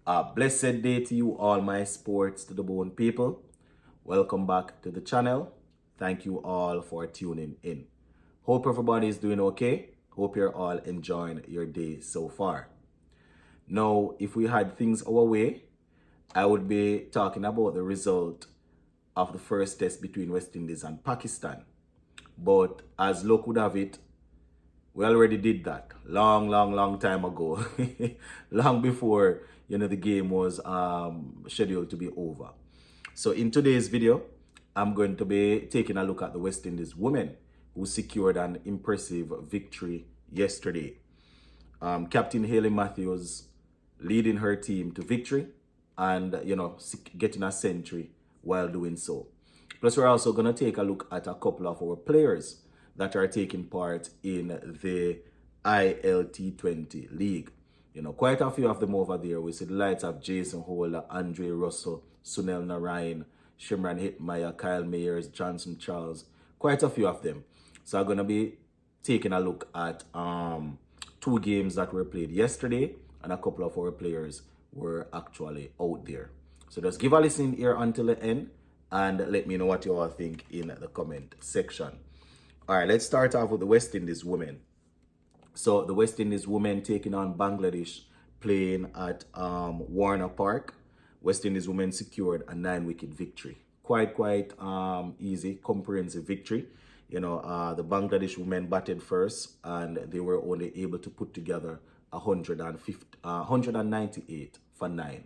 A blessed day to you all, my sports to the bone people. Welcome back to the channel. Thank you all for tuning in. Hope everybody is doing okay. Hope you're all enjoying your day so far. Now, if we had things our way, I would be talking about the result of the first test between West Indies and Pakistan. But as luck would have it, we already did that long time ago, long before the game was scheduled to be over. So in today's video, I'm going to be taking a look at the West Indies women who secured an impressive victory yesterday. Captain Hayley Matthews leading her team to victory and getting a century while doing so. Plus, we're also going to take a look at a couple of our players that are taking part in the IL20 league. Quite a few of them over there. We see the likes of Jason Holder, Andre Russell, Sunil Narayan, Shimran Hitmaya, Kyle Mayers, Johnson Charles. Quite a few of them. So I'm going to be taking a look at two games that were played yesterday, and a couple of our players were actually out there. So just give a listen here until the end and let me know what you all think in the comment section. All right, let's start off with the West Indies women. So the West Indies women taking on Bangladesh, playing at Warner Park. West Indies women secured a 9-wicket victory. Quite easy, comprehensive victory. The Bangladesh women batted first and they were only able to put together 198 for 9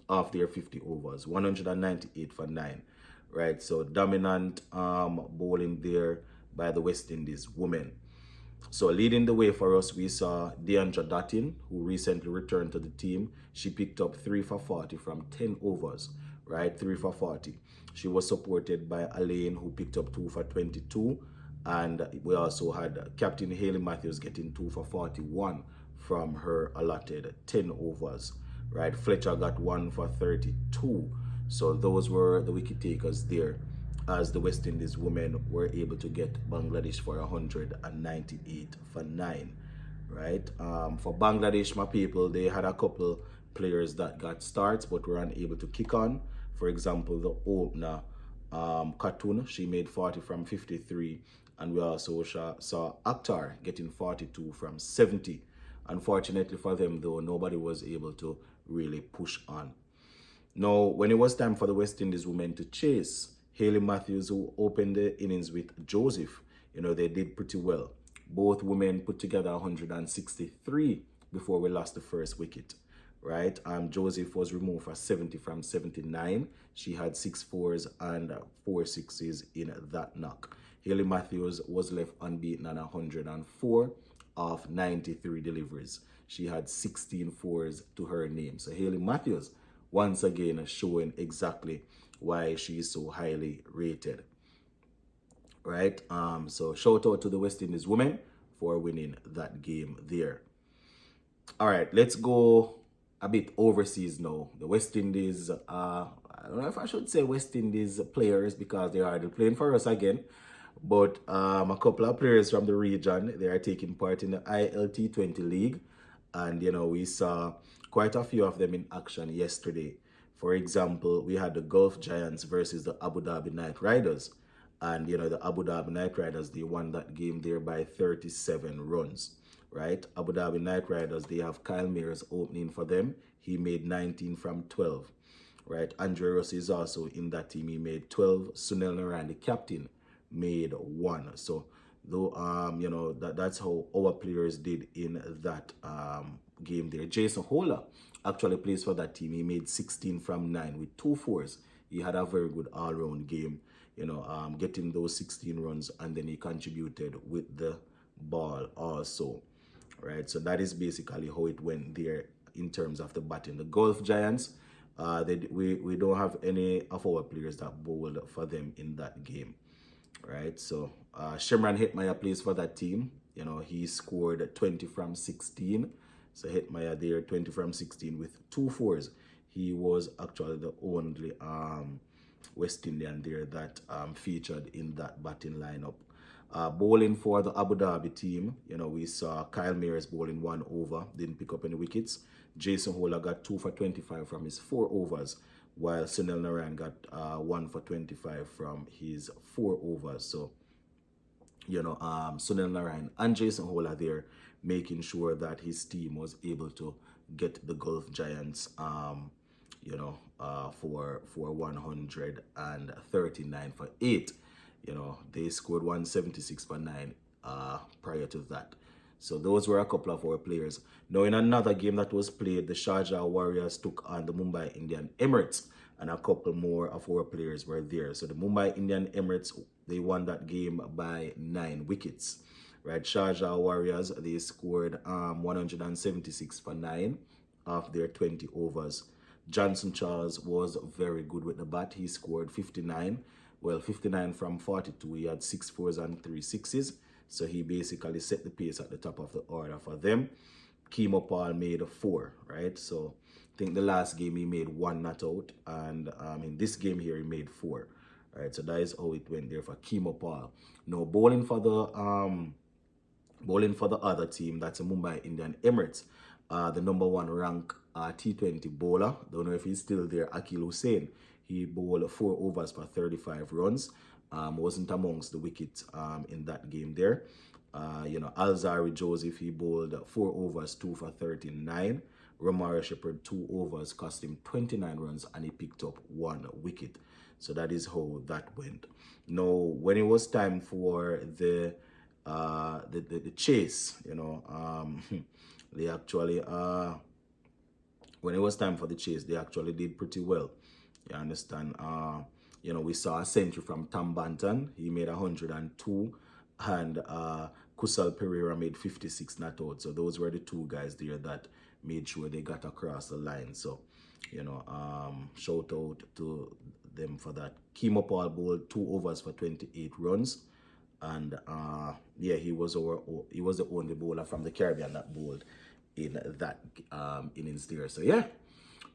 of their 50 overs. 198 for 9, right? So dominant bowling there by the West Indies women. So leading the way for us, we saw Deandra Dottin, who recently returned to the team. She picked up 3 for 40 from 10 overs, right? 3 for 40. She was supported by Elaine, who picked up 2 for 22. And we also had Captain Hayley Matthews getting 2 for 41 from her allotted 10 overs, right? Fletcher got 1 for 32. So those were the wicket takers there, as the West Indies women were able to get Bangladesh for 198 for 9, right? For Bangladesh, my people, they had a couple players that got starts but were unable to kick on. For example, the opener, Khatun, she made 40 from 53, and we also saw Akhtar getting 42 from 70. Unfortunately for them, though, nobody was able to really push on. Now, when it was time for the West Indies women to chase, Hayley Matthews, who opened the innings with Joseph, they did pretty well. Both women put together 163 before we lost the first wicket, right? Joseph was removed for 70 from 79. She had 6 fours and 4 sixes in that knock. Hayley Matthews was left unbeaten on 104 of 93 deliveries. She had 16 fours to her name. So Hayley Matthews, once again, showing exactly why she is so highly rated, right? So shout out to the West Indies women for winning that game there. All right, let's go a bit overseas now. The West Indies, I don't know if I should say West Indies players because they are playing for us again, but a couple of players from the region, they are taking part in the IL20 league, and we saw quite a few of them in action yesterday. For example, we had the Gulf Giants versus the Abu Dhabi Knight Riders. And, the Abu Dhabi Knight Riders, they won that game there by 37 runs, right? Abu Dhabi Knight Riders, they have Kyle Mayers opening for them. He made 19 from 12, right? Andre Russell is also in that team. He made 12. Sunil Narayan, the captain, made 1. So, though, that's how our players did in that game there. Jason Holder actually plays for that team. He made 16 from 9 with 2 fours. He had a very good all-round game, getting those 16 runs, and then he contributed with the ball also, right? So that is basically how it went there in terms of the batting. The Gulf Giants, we don't have any of our players that bowled for them in that game, right? So Shimran Hitmaya plays for that team. He scored 20 from 16. So Hitmaya there, 20 from 16 with 2 fours. He was actually the only West Indian there that featured in that batting lineup. Bowling for the Abu Dhabi team, we saw Kyle Mayers bowling 1 over, didn't pick up any wickets. Jason Holder got 2 for 25 from his 4 overs, while Sunil Narayan got 1 for 25 from his 4 overs. So, Sunil Narayan and Jason Holder there making sure that his team was able to get the Gulf Giants, for 139 for 8. They scored 176 for 9 prior to that. So those were a couple of our players. Now in another game that was played, the Sharjah Warriors took on the Mumbai Indian Emirates, and a couple more of our players were there. So the Mumbai Indian Emirates, they won that game by 9 wickets. Right, Sharjah Warriors, they scored 176 for 9 of their 20 overs. Johnson Charles was very good with the bat. He scored 59. Well, 59 from 42. He had 6 fours and 3 sixes. So he basically set the pace at the top of the order for them. Kemo Paul made 4, right? So I think the last game he made 1 not out. And in this game here, he made 4. Right, so that is how it went there for Kemo Paul. Now, bowling for the other team, that's a Mumbai Indian Emirates. The number 1 rank T20 bowler, don't know if he's still there, Akil Hussain. He bowled 4 overs for 35 runs. Wasn't amongst the wickets in that game there. Alzari Joseph, he bowled 4 overs, 2 for 39. Romaro Shepherd, 2 overs, cost him 29 runs, and he picked up 1 wicket. So that is how that went. Now, when it was time for the chase, they actually when it was time for the chase, they actually did pretty well. You understand? We saw a century from Tom Banton. He made 102, and Kusal Pereira made 56 not out. So those were the 2 guys there that made sure they got across the line. So, shout out to them for that. Kemo Paul bowled 2 overs for 28 runs. And he was the only bowler from the Caribbean that bowled in that innings there. So yeah,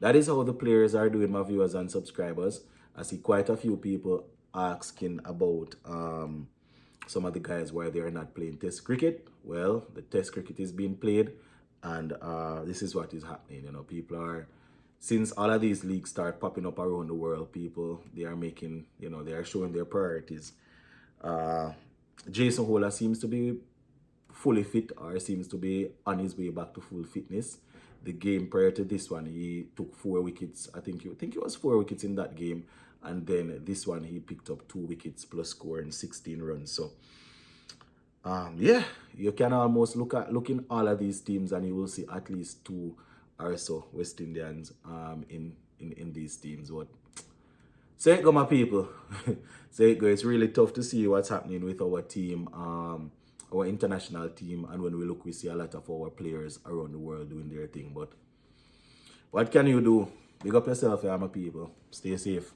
that is how the players are doing, my viewers and subscribers. I see quite a few people asking about some of the guys why they are not playing Test cricket. Well, the Test cricket is being played, and this is what is happening. People are, since all of these leagues start popping up around the world, people, they are making, they are showing their priorities. Jason Holder seems to be fully fit, or seems to be on his way back to full fitness. The game prior to this one, he took 4 wickets. I think it was 4 wickets in that game. And then this one, he picked up 2 wickets plus scoring 16 runs. So, you can almost look in all of these teams, and you will see at least 2 or so West Indians in these teams. But say it go, my people. Say it go. It's really tough to see what's happening with our team, our international team. And when we look, we see a lot of our players around the world doing their thing. But what can you do? Big up yourself, my people. Stay safe.